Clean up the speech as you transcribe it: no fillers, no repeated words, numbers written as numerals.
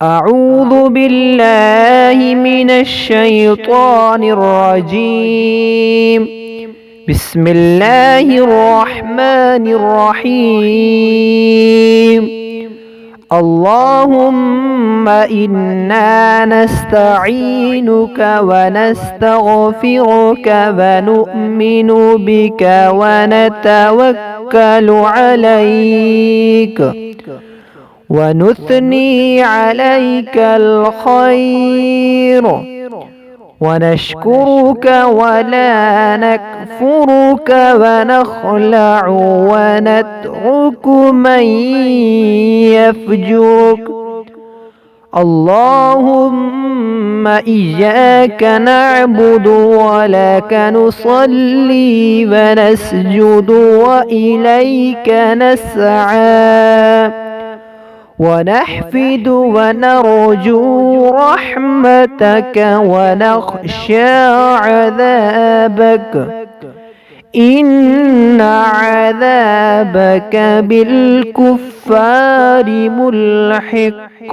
أعوذ بالله من الشيطان الرجيم. بسم الله الرحمن الرحيم. اللهم إنا نستعينك ونستغفرك ونؤمن بك ونتوكل عليك ونثني عليك الخير ونشكرك ولا نكفرك ونخلع ونترك من يفجرك. اللهم إياك نعبد ولك نصلي ونسجد وإليك نسعى ونحفد ونرجو رحمتك ونخشى عذابك، إن عذابك بالكفار ملحق.